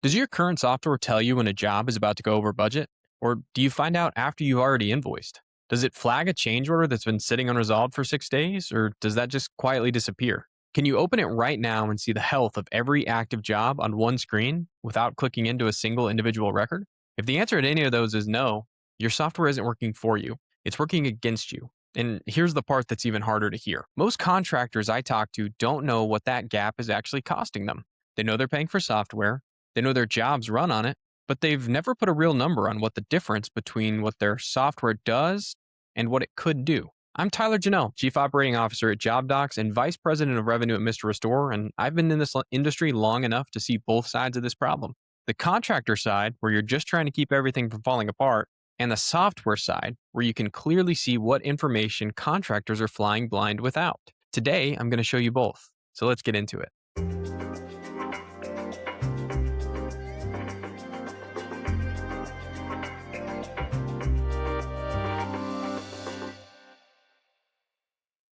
Does your current software tell you when a job is about to go over budget? Or do you find out after you've already invoiced? Does it flag a change order that's been sitting unresolved for 6 days? Or does that just quietly disappear? Can you open it right now and see the health of every active job on one screen without clicking into a single individual record? If the answer to any of those is no, your software isn't working for you, it's working against you. And here's the part that's even harder to hear. Most contractors I talk to don't know what that gap is actually costing them. They know they're paying for software, they know their jobs run on it, but they've never put a real number on what the difference between what their software does and what it could do. I'm Tyler Janelle, Chief Operating Officer at JobDocs and Vice President of Revenue at Mr. Restore, and I've been in this industry long enough to see both sides of this problem. The contractor side, where you're just trying to keep everything from falling apart, and the software side, where you can clearly see what information contractors are flying blind without. Today, I'm going to show you both. So let's get into it.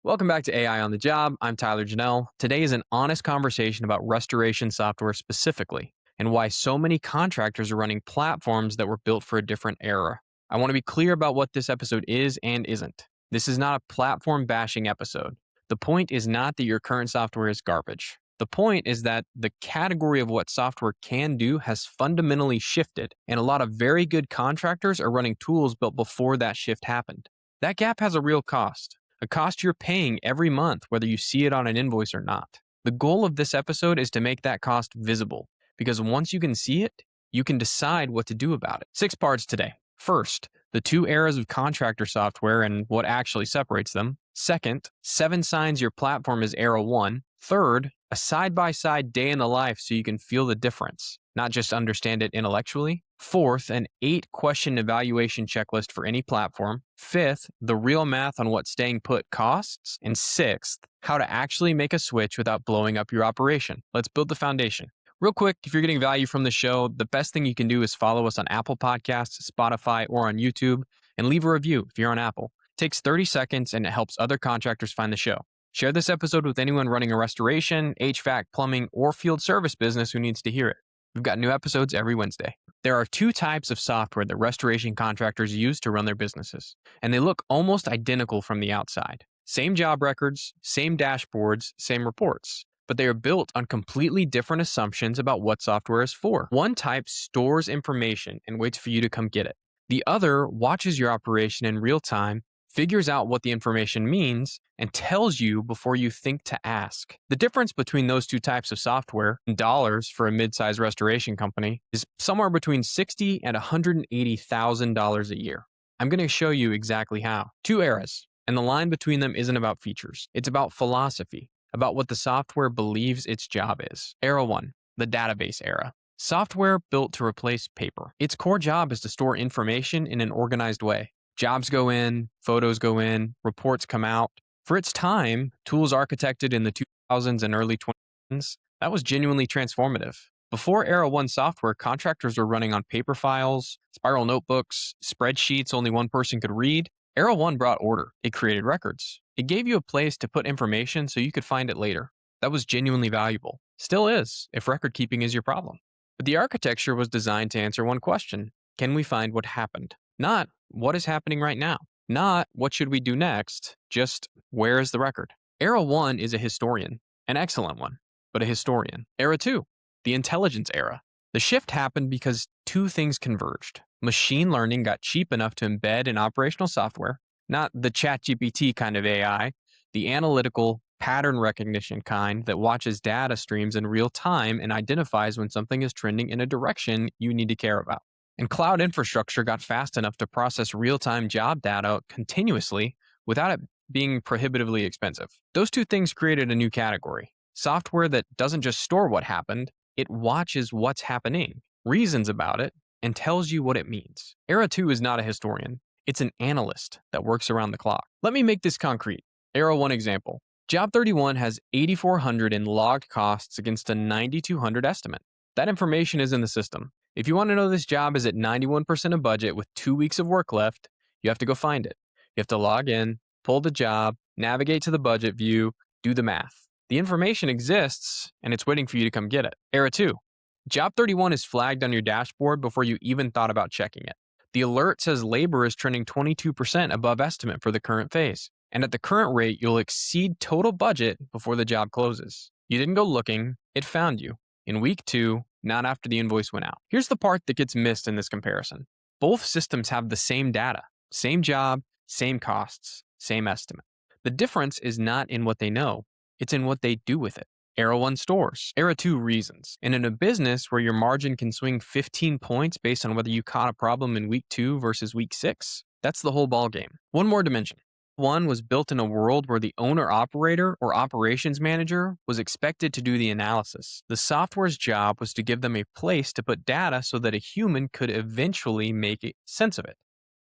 Welcome back to AI on the Job. I'm Tyler Janelle. Today is an honest conversation about restoration software specifically, and why so many contractors are running platforms that were built for a different era. I want to be clear about what this episode is and isn't. This is not a platform bashing episode. The point is not that your current software is garbage. The point is that the category of what software can do has fundamentally shifted, and a lot of very good contractors are running tools built before that shift happened. That gap has a real cost. A cost you're paying every month, whether you see it on an invoice or not. The goal of this episode is to make that cost visible, because once you can see it, you can decide what to do about it. 6 parts today. First, the 2 eras of contractor software and what actually separates them. Second, 7 signs your platform is era 1. Third, a side-by-side day in the life so you can feel the difference, not just understand it intellectually. Fourth, an 8-question evaluation checklist for any platform. Fifth, the real math on what staying put costs. And sixth, how to actually make a switch without blowing up your operation. Let's build the foundation. Real quick, if you're getting value from the show, the best thing you can do is follow us on Apple Podcasts, Spotify, or on YouTube, and leave a review if you're on Apple. It takes 30 seconds and it helps other contractors find the show. Share this episode with anyone running a restoration, HVAC, plumbing, or field service business who needs to hear it. We've got new episodes every Wednesday. There are 2 types of software that restoration contractors use to run their businesses, and they look almost identical from the outside. Same job records, same dashboards, same reports, but they are built on completely different assumptions about what software is for. One type stores information and waits for you to come get it. The other watches your operation in real time, figures out what the information means, and tells you before you think to ask. The difference between those 2 types of software, in dollars for a mid-sized restoration company, is somewhere between $60,000 and $180,000 a year. I'm going to show you exactly how. 2 eras, and the line between them isn't about features. It's about philosophy, about what the software believes its job is. Era 1, the database era. Software built to replace paper. Its core job is to store information in an organized way. Jobs go in, photos go in, reports come out. For its time, tools architected in the 2000s and early 2010s, that was genuinely transformative. Before Era 1 software, contractors were running on paper files, spiral notebooks, spreadsheets only one person could read. Era 1 brought order. It created records. It gave you a place to put information so you could find it later. That was genuinely valuable. Still is, if record keeping is your problem. But the architecture was designed to answer one question: can we find what happened? Not what is happening right now. Not what should we do next, just where is the record? Era 1 is a historian, an excellent one, but a historian. Era 2, the intelligence era. The shift happened because 2 things converged. Machine learning got cheap enough to embed in operational software, not the ChatGPT kind of AI, the analytical pattern recognition kind that watches data streams in real time and identifies when something is trending in a direction you need to care about. And cloud infrastructure got fast enough to process real-time job data continuously without it being prohibitively expensive. Those 2 things created a new category. Software that doesn't just store what happened, it watches what's happening, reasons about it, and tells you what it means. Era 2 is not a historian. It's an analyst that works around the clock. Let me make this concrete. Era 1 example. Job 31 has 8,400 in logged costs against a 9,200 estimate. That information is in the system. If you want to know this job is at 91% of budget with 2 weeks of work left, you have to go find it. You have to log in, pull the job, navigate to the budget view, do the math. The information exists, and it's waiting for you to come get it. Era 2. Job 31 is flagged on your dashboard before you even thought about checking it. The alert says labor is trending 22% above estimate for the current phase. And at the current rate, you'll exceed total budget before the job closes. You didn't go looking, it found you. In week 2, not after the invoice went out. Here's the part that gets missed in this comparison. Both systems have the same data, same job, same costs, same estimate. The difference is not in what they know, it's in what they do with it. Era 1 stores, Era 2 reasons. And in a business where your margin can swing 15 points based on whether you caught a problem in week 2 versus week 6, that's the whole ballgame. One more dimension. One was built in a world where the owner operator or operations manager was expected to do the analysis. The software's job was to give them a place to put data so that a human could eventually make sense of it.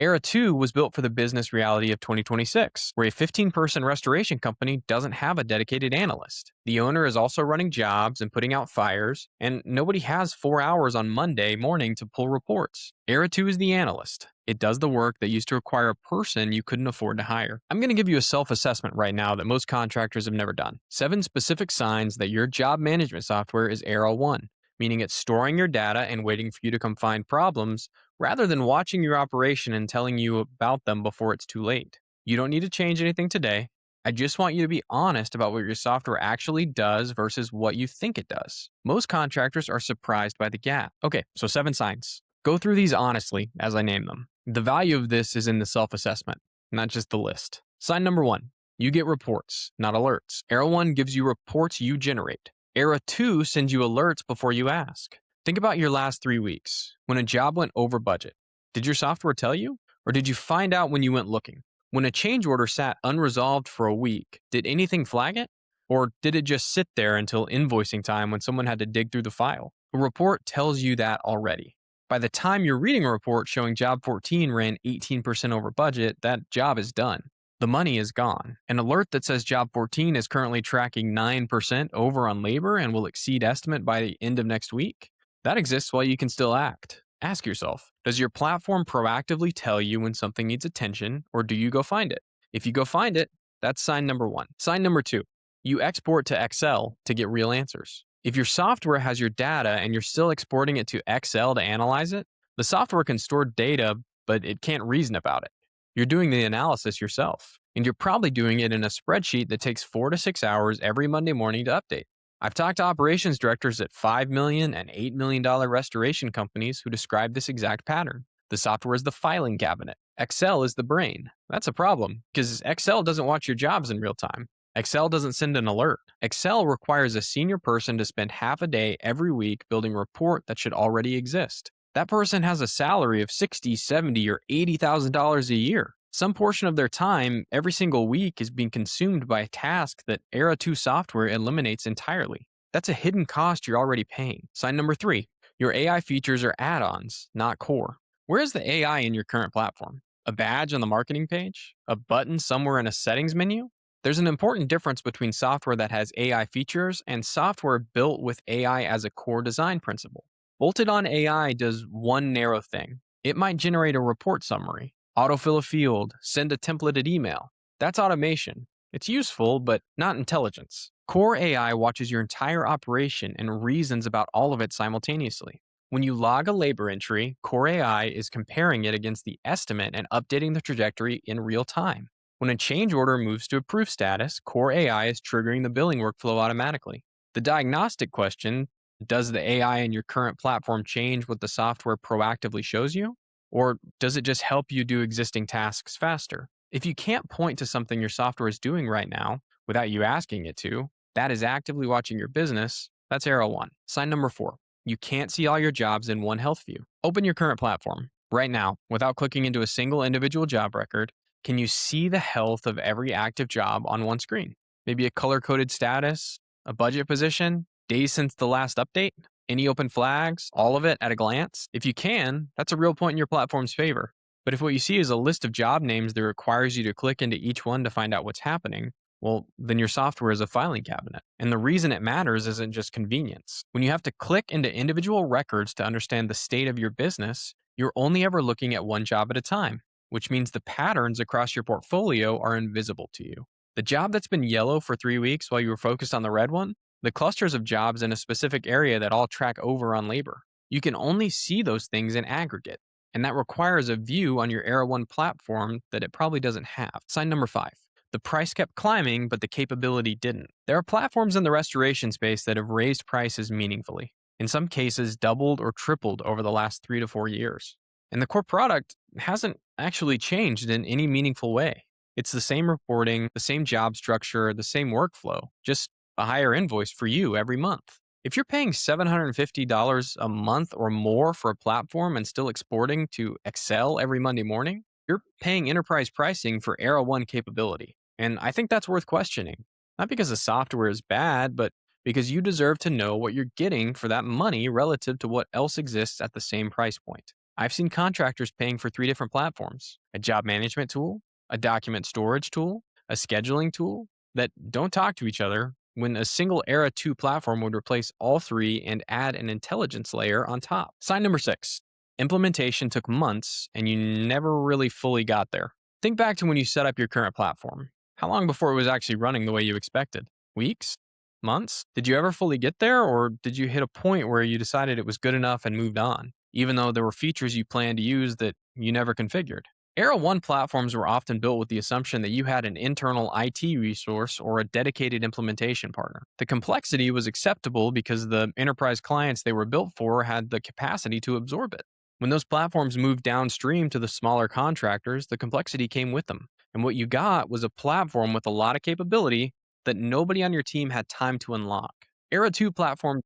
Era 2 was built for the business reality of 2026, where a 15-person restoration company doesn't have a dedicated analyst. The owner is also running jobs and putting out fires, and nobody has 4 hours on Monday morning to pull reports. Era 2 is the analyst. It does the work that used to require a person you couldn't afford to hire. I'm going to give you a self-assessment right now that most contractors have never done. 7 specific signs that your job management software is Era 1, meaning it's storing your data and waiting for you to come find problems, rather than watching your operation and telling you about them before it's too late. You don't need to change anything today. I just want you to be honest about what your software actually does versus what you think it does. Most contractors are surprised by the gap. Okay, so 7 signs. Go through these honestly as I name them. The value of this is in the self-assessment, not just the list. Sign number 1. You get reports, not alerts. Era 1 gives you reports you generate. Era 2 sends you alerts before you ask. Think about your last 3 weeks. When a job went over budget, did your software tell you? Or did you find out when you went looking? When a change order sat unresolved for a week, did anything flag it? Or did it just sit there until invoicing time when someone had to dig through the file? A report tells you that already. By the time you're reading a report showing job 14 ran 18% over budget, that job is done. The money is gone. An alert that says job 14 is currently tracking 9% over on labor and will exceed estimate by the end of next week. That exists while you can still act. Ask yourself, does your platform proactively tell you when something needs attention, or do you go find it? If you go find it, that's sign number 1. Sign number 2, you export to Excel to get real answers. If your software has your data and you're still exporting it to Excel to analyze it, the software can store data, but it can't reason about it. You're doing the analysis yourself, and you're probably doing it in a spreadsheet that takes 4 to 6 hours every Monday morning to update. I've talked to operations directors at $5 million and $8 million restoration companies who describe this exact pattern. The software is the filing cabinet. Excel is the brain. That's a problem, because Excel doesn't watch your jobs in real time. Excel doesn't send an alert. Excel requires a senior person to spend half a day every week building a report that should already exist. That person has a salary of $60, $70, or $80,000 a year. Some portion of their time every single week is being consumed by a task that Era 2 software eliminates entirely. That's a hidden cost you're already paying. Sign number 3, your AI features are add-ons, not core. Where is the AI in your current platform? A badge on the marketing page? A button somewhere in a settings menu? There's an important difference between software that has AI features and software built with AI as a core design principle. Bolted on AI does one narrow thing. It might generate a report summary, autofill a field, send a templated email. That's automation. It's useful, but not intelligence. Core AI watches your entire operation and reasons about all of it simultaneously. When you log a labor entry, Core AI is comparing it against the estimate and updating the trajectory in real time. When a change order moves to approved status, Core AI is triggering the billing workflow automatically. The diagnostic question, does the AI in your current platform change what the software proactively shows you? Or does it just help you do existing tasks faster? If you can't point to something your software is doing right now without you asking it to, that is actively watching your business, that's Era 1. Sign number 4, you can't see all your jobs in one health view. Open your current platform. Right now, without clicking into a single individual job record, can you see the health of every active job on one screen? Maybe a color-coded status, a budget position, days since the last update, any open flags, all of it at a glance? If you can, that's a real point in your platform's favor. But if what you see is a list of job names that requires you to click into each one to find out what's happening, well, then your software is a filing cabinet. And the reason it matters isn't just convenience. When you have to click into individual records to understand the state of your business, you're only ever looking at one job at a time, which means the patterns across your portfolio are invisible to you. The job that's been yellow for 3 weeks while you were focused on the red one, the clusters of jobs in a specific area that all track over on labor. You can only see those things in aggregate, and that requires a view on your Era 1 platform that it probably doesn't have. Sign number 5. The price kept climbing, but the capability didn't. There are platforms in the restoration space that have raised prices meaningfully, in some cases doubled or tripled over the last 3 to 4 years. And the core product hasn't actually changed in any meaningful way. It's the same reporting, the same job structure, the same workflow, just a higher invoice for you every month. If you're paying $750 a month or more for a platform and still exporting to Excel every Monday morning, you're paying enterprise pricing for Era 1 capability. And I think that's worth questioning. Not because the software is bad, but because you deserve to know what you're getting for that money relative to what else exists at the same price point. I've seen contractors paying for 3 different platforms: a job management tool, a document storage tool, a scheduling tool that don't talk to each other, when a single Era 2 platform would replace all three and add an intelligence layer on top. Sign number 6. Implementation took months and you never really fully got there. Think back to when you set up your current platform. How long before it was actually running the way you expected? Weeks? Months? Did you ever fully get there, or did you hit a point where you decided it was good enough and moved on, even though there were features you planned to use that you never configured? Era 1 platforms were often built with the assumption that you had an internal IT resource or a dedicated implementation partner. The complexity was acceptable because the enterprise clients they were built for had the capacity to absorb it. When those platforms moved downstream to the smaller contractors, the complexity came with them. And what you got was a platform with a lot of capability that nobody on your team had time to unlock. Era 2 platforms,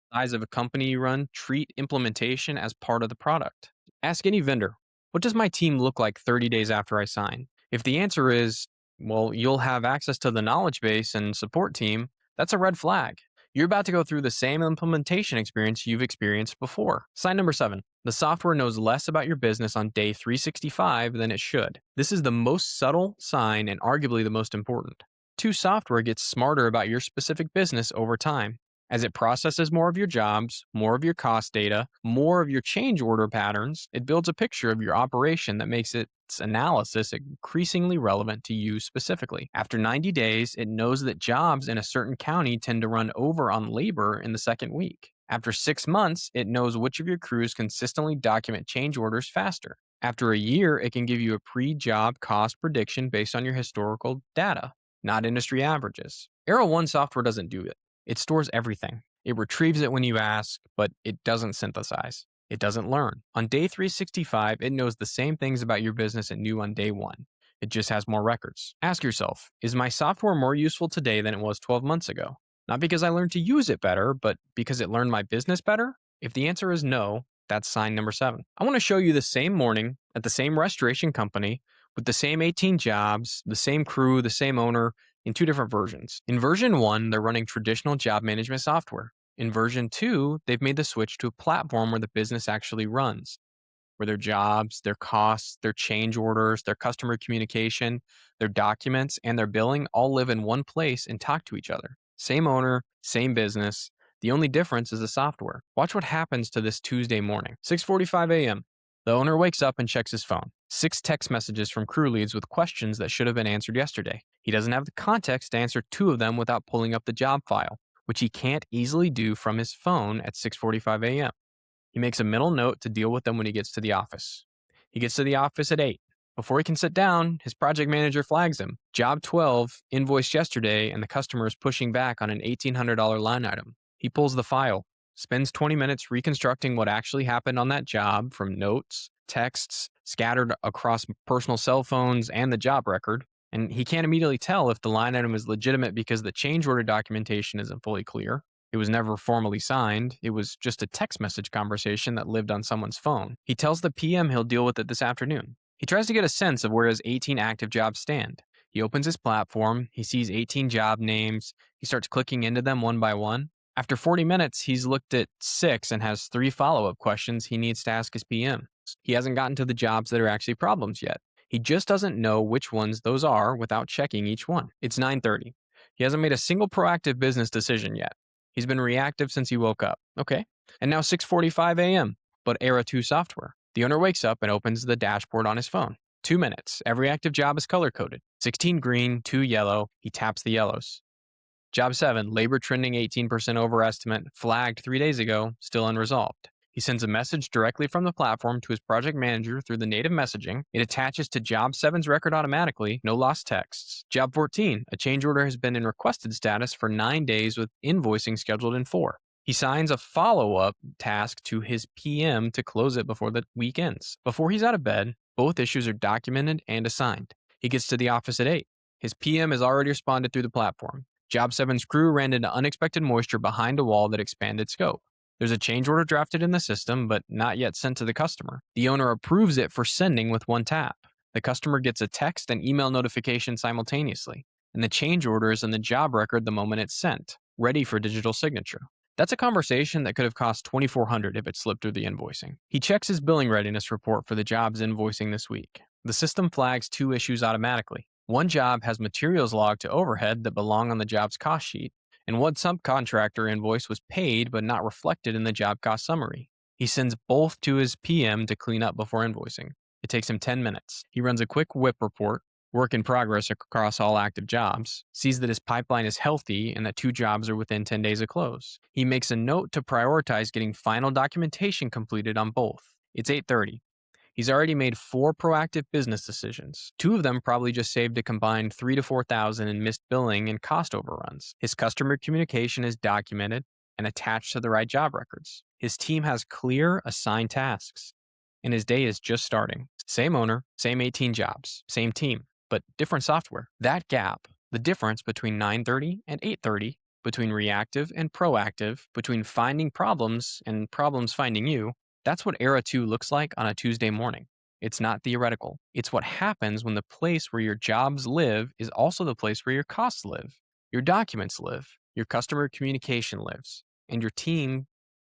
the size of a company you run, treat implementation as part of the product. Ask any vendor, what does my team look like 30 days after I sign? If the answer is, well, you'll have access to the knowledge base and support team, that's a red flag. You're about to go through the same implementation experience you've experienced before. Sign number 7. The software knows less about your business on day 365 than it should. This is the most subtle sign and arguably the most important. Software gets smarter about your specific business over time. As it processes more of your jobs, more of your cost data, more of your change order patterns, it builds a picture of your operation that makes its analysis increasingly relevant to you specifically. After 90 days, it knows that jobs in a certain county tend to run over on labor in the second week. After 6 months, it knows which of your crews consistently document change orders faster. After a year, it can give you a pre-job cost prediction based on your historical data, not industry averages. Era 1 software doesn't do it. It stores everything. It retrieves it when you ask, but it doesn't synthesize. It doesn't learn. On day 365, it knows the same things about your business it knew on day 1. It just has more records. Ask yourself, is my software more useful today than it was 12 months ago? Not because I learned to use it better, but because it learned my business better? If the answer is no, that's sign number 7. I want to show you the same morning at the same restoration company with the same 18 jobs, the same crew, the same owner, in 2 different versions. In version 1, they're running traditional job management software. In version 2, they've made the switch to a platform where the business actually runs, where their jobs, their costs, their change orders, their customer communication, their documents, and their billing all live in one place and talk to each other. Same owner, same business. The only difference is the software. Watch what happens to this Tuesday morning. 6:45 a.m. The owner wakes up and checks his phone. 6 text messages from crew leads with questions that should have been answered yesterday. He doesn't have the context to answer 2 of them without pulling up the job file, which he can't easily do from his phone at 6:45 a.m. He makes a mental note to deal with them when he gets to the office. He gets to the office at 8. Before he can sit down, his project manager flags him. Job 12, invoiced yesterday, and the customer is pushing back on an $1,800 line item. He pulls the file, spends 20 minutes reconstructing what actually happened on that job from notes, texts, scattered across personal cell phones and the job record, and he can't immediately tell if the line item is legitimate because the change order documentation isn't fully clear. It was never formally signed. It was just a text message conversation that lived on someone's phone. He tells the PM he'll deal with it this afternoon. He tries to get a sense of where his 18 active jobs stand. He opens his platform. He sees 18 job names. He starts clicking into them one by one. After 40 minutes, he's looked at 6 and has 3 follow-up questions he needs to ask his PM. He hasn't gotten to the jobs that are actually problems yet. He just doesn't know which ones those are without checking each one. It's 9:30. He hasn't made a single proactive business decision yet. He's been reactive since he woke up. Okay. And now 6:45 a.m., but Era 2 software. The owner wakes up and opens the dashboard on his phone. 2 minutes. Every active job is color-coded. 16 green, 2 yellow. He taps the yellows. Job 7, labor trending 18% overestimate, flagged 3 days ago, still unresolved. He sends a message directly from the platform to his project manager through the native messaging. It attaches to Job 7's record automatically, no lost texts. Job 14, a change order has been in requested status for 9 days with invoicing scheduled in 4. He signs a follow-up task to his PM to close it before the week ends. Before he's out of bed, both issues are documented and assigned. He gets to the office at 8. His PM has already responded through the platform. Job 7's crew ran into unexpected moisture behind a wall that expanded scope. There's a change order drafted in the system, but not yet sent to the customer. The owner approves it for sending with one tap. The customer gets a text and email notification simultaneously, and the change order is in the job record the moment it's sent, ready for digital signature. That's a conversation that could have cost $2,400 if it slipped through the invoicing. He checks his billing readiness report for the job's invoicing this week. The system flags 2 issues automatically. One job has materials logged to overhead that belong on the job's cost sheet, and one subcontractor invoice was paid but not reflected in the job cost summary. He sends both to his PM to clean up before invoicing. It takes him 10 minutes. He runs a quick WIP report, work in progress across all active jobs, sees that his pipeline is healthy and that 2 jobs are within 10 days of close. He makes a note to prioritize getting final documentation completed on both. It's 8:30. He's already made 4 proactive business decisions. 2 of them probably just saved a combined $3,000 to $4,000 in missed billing and cost overruns. His customer communication is documented and attached to the right job records. His team has clear assigned tasks, and his day is just starting. Same owner, same 18 jobs, same team, but different software. That gap, the difference between 9:30 and 8:30, between reactive and proactive, between finding problems and problems finding you, that's what Era 2 looks like on a Tuesday morning. It's not theoretical. It's what happens when the place where your jobs live is also the place where your costs live, your documents live, your customer communication lives, and your team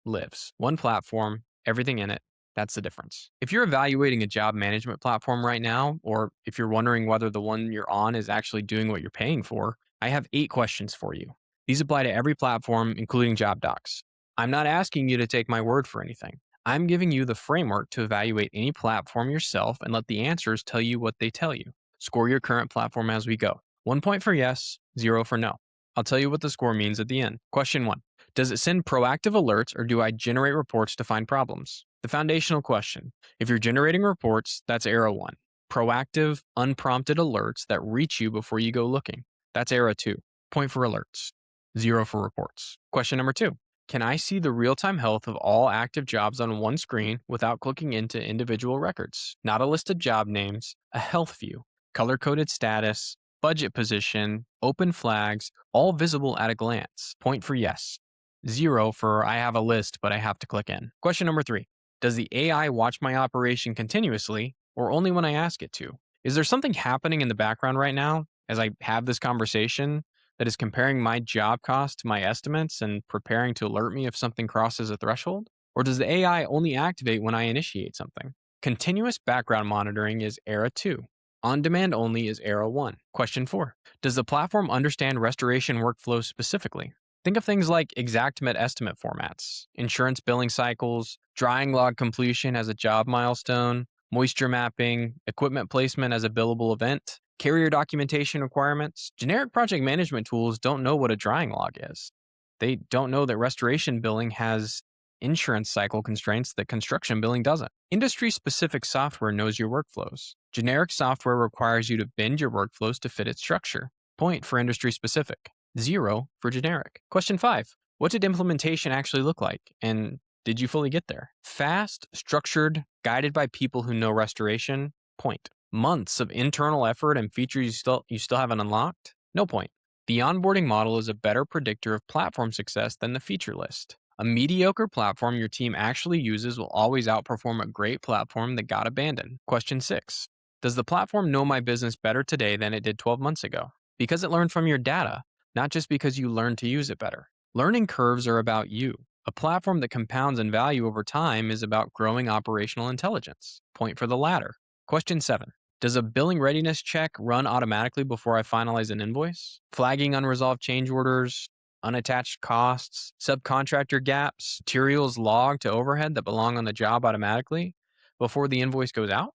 lives. One platform, everything in it. That's the difference. If you're evaluating a job management platform right now, or if you're wondering whether the one you're on is actually doing what you're paying for, I have 8 questions for you. These apply to every platform, including job docs. I'm not asking you to take my word for anything. I'm giving you the framework to evaluate any platform yourself and let the answers tell you what they tell you. Score your current platform as we go. 1 point for yes, 0 for no. I'll tell you what the score means at the end. Question 1. Does it send proactive alerts or do I generate reports to find problems? The foundational question. If you're generating reports, that's Era 1. Proactive, unprompted alerts that reach you before you go looking. That's Era 2. Point for alerts. 0 for reports. Question number 2. Can I see the real-time health of all active jobs on one screen without clicking into individual records? Not a list of job names, a health view, color-coded status, budget position, open flags, all visible at a glance. Point for yes. 0 for I have a list, but I have to click in. Question number 3. Does the AI watch my operation continuously or only when I ask it to? Is there something happening in the background right now as I have this conversation that is comparing my job cost to my estimates and preparing to alert me if something crosses a threshold? Or does the AI only activate when I initiate something? Continuous background monitoring is Era 2. On-demand only is Era 1. Question 4. Does the platform understand restoration workflows specifically? Think of things like exact met estimate formats, insurance billing cycles, drying log completion as a job milestone, moisture mapping, equipment placement as a billable event, carrier documentation requirements. Generic project management tools don't know what a drying log is. They don't know that restoration billing has insurance cycle constraints that construction billing doesn't. Industry-specific software knows your workflows. Generic software requires you to bend your workflows to fit its structure. Point for industry-specific. 0 for generic. Question 5. What did implementation actually look like? And did you fully get there? Fast, structured, guided by people who know restoration? Point. Months of internal effort and features you still haven't unlocked? No point. The onboarding model is a better predictor of platform success than the feature list. A mediocre platform your team actually uses will always outperform a great platform that got abandoned. Question 6. Does the platform know my business better today than it did 12 months ago? Because it learned from your data, not just because you learned to use it better. Learning curves are about you. A platform that compounds in value over time is about growing operational intelligence. Point for the latter. Question 7. Does a billing readiness check run automatically before I finalize an invoice? Flagging unresolved change orders, unattached costs, subcontractor gaps, materials logged to overhead that belong on the job automatically before the invoice goes out?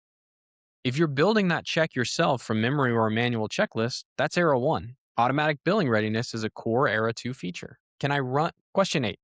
If you're building that check yourself from memory or a manual checklist, that's Era 1. Automatic billing readiness is a core Era 2 feature. Question 8.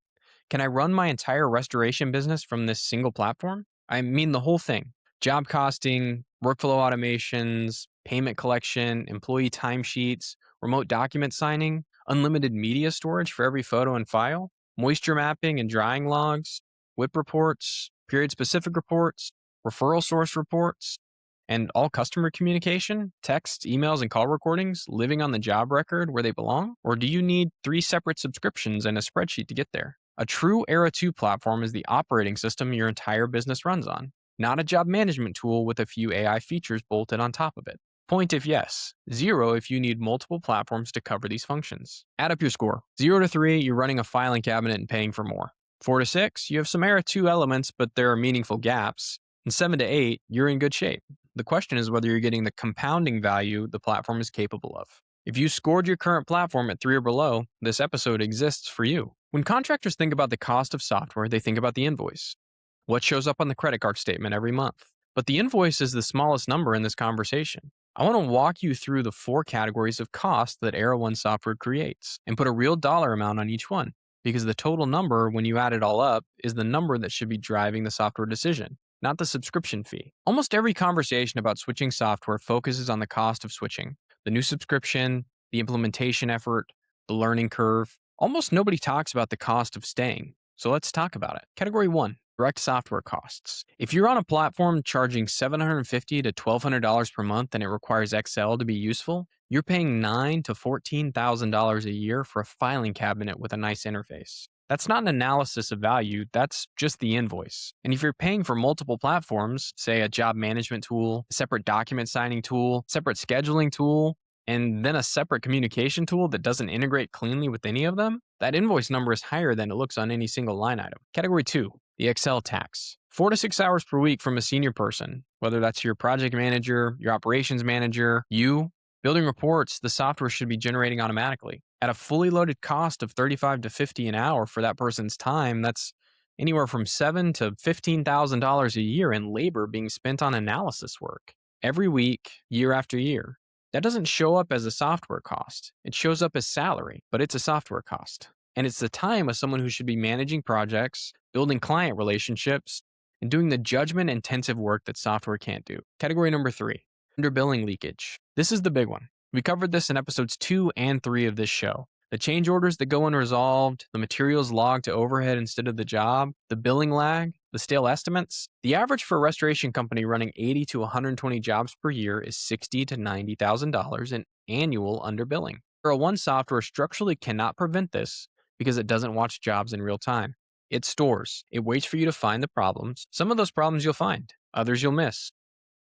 Can I run my entire restoration business from this single platform? I mean the whole thing. Job costing, workflow automations, payment collection, employee timesheets, remote document signing, unlimited media storage for every photo and file, moisture mapping and drying logs, WIP reports, period specific reports, referral source reports, and all customer communication, texts, emails, and call recordings living on the job record where they belong? Or do you need 3 separate subscriptions and a spreadsheet to get there? A true Era 2 platform is the operating system your entire business runs on, not a job management tool with a few AI features bolted on top of it. Point if yes, 0 if you need multiple platforms to cover these functions. Add up your score. 0 to 3, you're running a filing cabinet and paying for more. 4 to 6, you have some Era 2 elements, but there are meaningful gaps. And 7 to 8, you're in good shape. The question is whether you're getting the compounding value the platform is capable of. If you scored your current platform at 3 or below, this episode exists for you. When contractors think about the cost of software, they think about the invoice. What shows up on the credit card statement every month? But the invoice is the smallest number in this conversation. I want to walk you through the 4 categories of cost that Era 1 software creates and put a real dollar amount on each one, because the total number, when you add it all up, is the number that should be driving the software decision, not the subscription fee. Almost every conversation about switching software focuses on the cost of switching, the new subscription, the implementation effort, the learning curve. Almost nobody talks about the cost of staying. So let's talk about it. Category 1, direct software costs. If you're on a platform charging $750 to $1,200 per month and it requires Excel to be useful, you're paying $9,000 to $14,000 a year for a filing cabinet with a nice interface. That's not an analysis of value, that's just the invoice. And if you're paying for multiple platforms, say a job management tool, a separate document signing tool, separate scheduling tool, and then a separate communication tool that doesn't integrate cleanly with any of them, that invoice number is higher than it looks on any single line item. Category 2, the Excel tax. 4 to 6 hours per week from a senior person, whether that's your project manager, your operations manager, you, building reports the software should be generating automatically. At a fully loaded cost of $35 to $50 an hour for that person's time, that's anywhere from $7,000 to $15,000 a year in labor being spent on analysis work. Every week, year after year. That doesn't show up as a software cost. It shows up as salary, but it's a software cost. And it's the time of someone who should be managing projects, building client relationships, and doing the judgment-intensive work that software can't do. Category number 3, underbilling leakage. This is the big one. We covered this in episodes 2 and 3 of this show. The change orders that go unresolved, the materials logged to overhead instead of the job, the billing lag, the stale estimates. The average for a restoration company running 80 to 120 jobs per year is $60,000 to $90,000 in annual underbilling. Era 1 software structurally cannot prevent this because it doesn't watch jobs in real time. It stores. It waits for you to find the problems. Some of those problems you'll find, others you'll miss.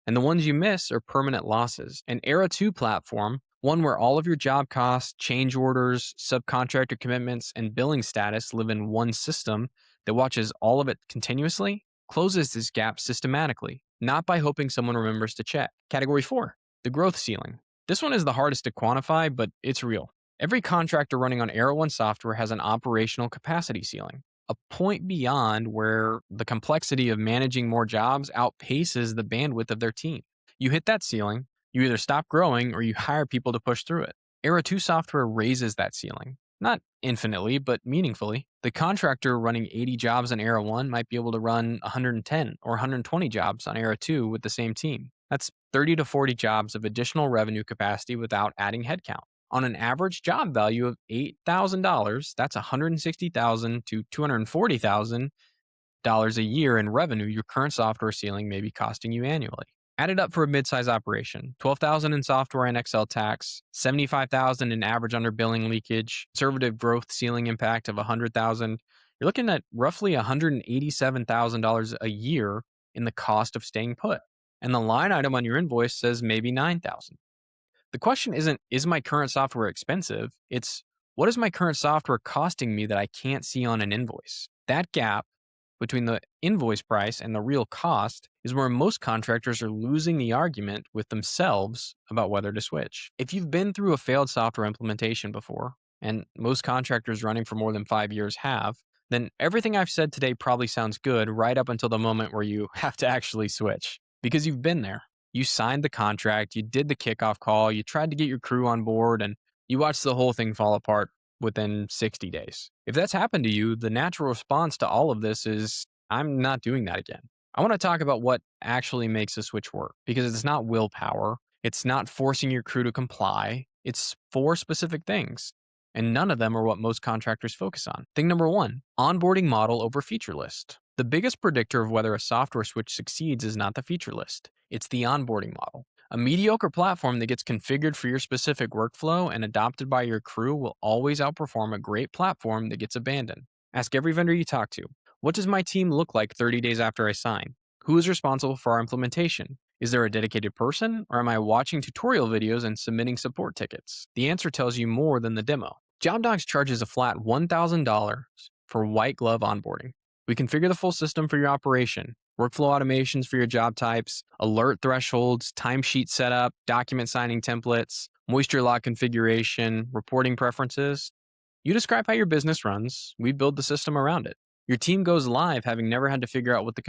And the ones you miss are permanent losses. An Era 2 platform, one where all of your job costs, change orders, subcontractor commitments, and billing status live in one system that watches all of it continuously, closes this gap systematically, not by hoping someone remembers to check. Category 4, the growth ceiling. This one is the hardest to quantify, but it's real. Every contractor running on Era 1 software has an operational capacity ceiling, a point beyond where the complexity of managing more jobs outpaces the bandwidth of their team. You hit that ceiling, you either stop growing or you hire people to push through it. Era 2 software raises that ceiling. Not infinitely, but meaningfully. The contractor running 80 jobs on Era 1 might be able to run 110 or 120 jobs on Era 2 with the same team. That's 30 to 40 jobs of additional revenue capacity without adding headcount. On an average job value of $8,000, that's $160,000 to $240,000 a year in revenue your current software ceiling may be costing you annually. Add it up for a mid-size operation. $12,000 in software and Excel tax, $75,000 in average underbilling leakage, conservative growth ceiling impact of $100,000. You're looking at roughly $187,000 a year in the cost of staying put. And the line item on your invoice says maybe $9,000. The question isn't, is my current software expensive? It's, what is my current software costing me that I can't see on an invoice? That gap between the invoice price and the real cost is where most contractors are losing the argument with themselves about whether to switch. If you've been through a failed software implementation before, and most contractors running for more than 5 years have, then everything I've said today probably sounds good right up until the moment where you have to actually switch, because you've been there. You signed the contract, you did the kickoff call, you tried to get your crew on board, and You watch the whole thing fall apart within 60 days. If that's happened to you, the natural response to all of this is, I'm not doing that again. I want to talk about what actually makes a switch work because it's not willpower, it's not forcing your crew to comply, it's four specific things. And none of them are what most contractors focus on. Thing number one, onboarding model over feature list. The biggest predictor of whether a software switch succeeds is not the feature list, it's the onboarding model. A mediocre platform that gets configured for your specific workflow and adopted by your crew will always outperform a great platform that gets abandoned. Ask every vendor you talk to, what does my team look like 30 days after I sign? Who is responsible for our implementation? Is there a dedicated person, or am I watching tutorial videos and submitting support tickets? The answer tells you more than the demo. JobDocs charges a flat $1,000 for white glove onboarding. We configure the full system for your operation, workflow automations for your job types, alert thresholds, timesheet setup, document signing templates, moisture log configuration, reporting preferences. You describe how your business runs, we build the system around it. Your team goes live having never had to figure out the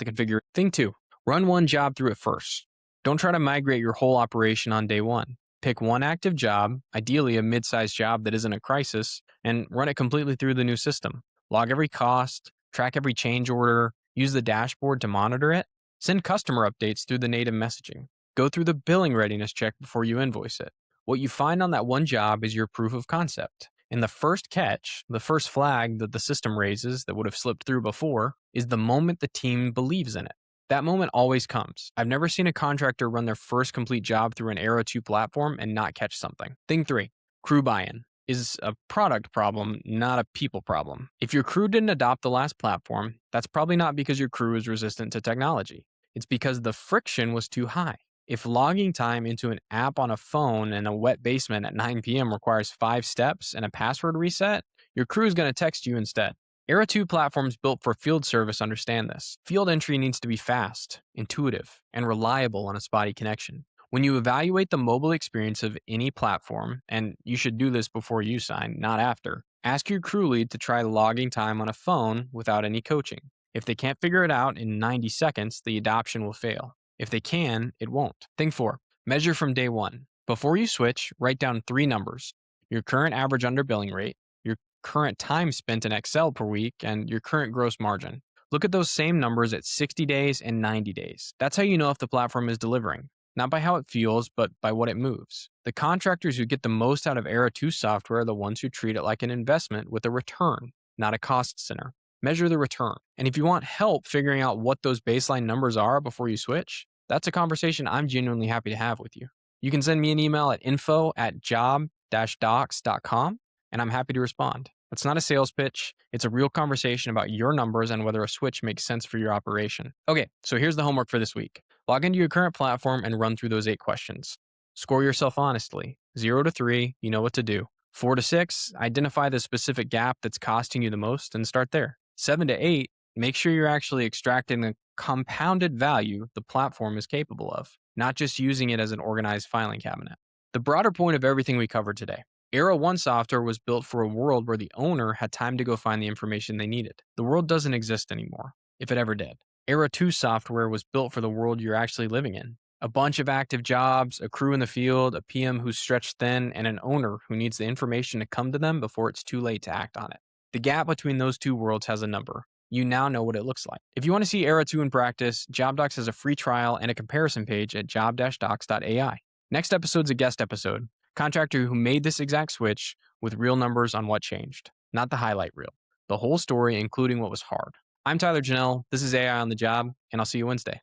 configuration. Thing two, run one job through it first. Don't try to migrate your whole operation on day one. Pick one active job, ideally a mid-sized job that isn't a crisis, and run it completely through the new system. Log every cost, track every change order, use the dashboard to monitor it, send customer updates through the native messaging. Go through the billing readiness check before you invoice it. What you find on that one job is your proof of concept. And the first catch, the first flag that the system raises that would have slipped through before, is the moment the team believes in it. That moment always comes. I've never seen a contractor run their first complete job through an Arrow 2 platform and not catch something. Thing three, crew buy-in is a product problem, not a people problem. If your crew didn't adopt the last platform, that's probably not because your crew is resistant to technology. It's because the friction was too high. If logging time into an app on a phone in a wet basement at 9 p.m. requires 5 steps and a password reset, your crew is going to text you instead. Era 2 platforms built for field service understand this. Field entry needs to be fast, intuitive, and reliable on a spotty connection. When you evaluate the mobile experience of any platform, and you should do this before you sign, not after, ask your crew lead to try logging time on a phone without any coaching. If they can't figure it out in 90 seconds, the adoption will fail. If they can, it won't. Thing four, measure from day one. Before you switch, write down 3 numbers: your current average under billing rate, your current time spent in Excel per week, and your current gross margin. Look at those same numbers at 60 days and 90 days. That's how you know if the platform is delivering. Not by how it feels, but by what it moves. The contractors who get the most out of Era 2 software are the ones who treat it like an investment with a return, not a cost center. Measure the return. And if you want help figuring out what those baseline numbers are before you switch, that's a conversation I'm genuinely happy to have with you. You can send me an email at info@job-docs.com, and I'm happy to respond. It's not a sales pitch. It's a real conversation about your numbers and whether a switch makes sense for your operation. Okay, so here's the homework for this week. Log into your current platform and run through those 8 questions. Score yourself honestly. 0 to 3, you know what to do. 4 to 6, identify the specific gap that's costing you the most and start there. 7 to 8, make sure you're actually extracting the compounded value the platform is capable of, not just using it as an organized filing cabinet. The broader point of everything we covered today. Era 1 software was built for a world where the owner had time to go find the information they needed. The world doesn't exist anymore, if it ever did. Era 2 software was built for the world you're actually living in. A bunch of active jobs, a crew in the field, a PM who's stretched thin, and an owner who needs the information to come to them before it's too late to act on it. The gap between those two worlds has a number. You now know what it looks like. If you want to see Era 2 in practice, JobDocs has a free trial and a comparison page at job-docs.ai. Next episode's a guest episode. Contractor who made this exact switch with real numbers on what changed, not the highlight reel. The whole story, including what was hard. I'm Tyler Janelle. This is AI on the Job, and I'll see you Wednesday.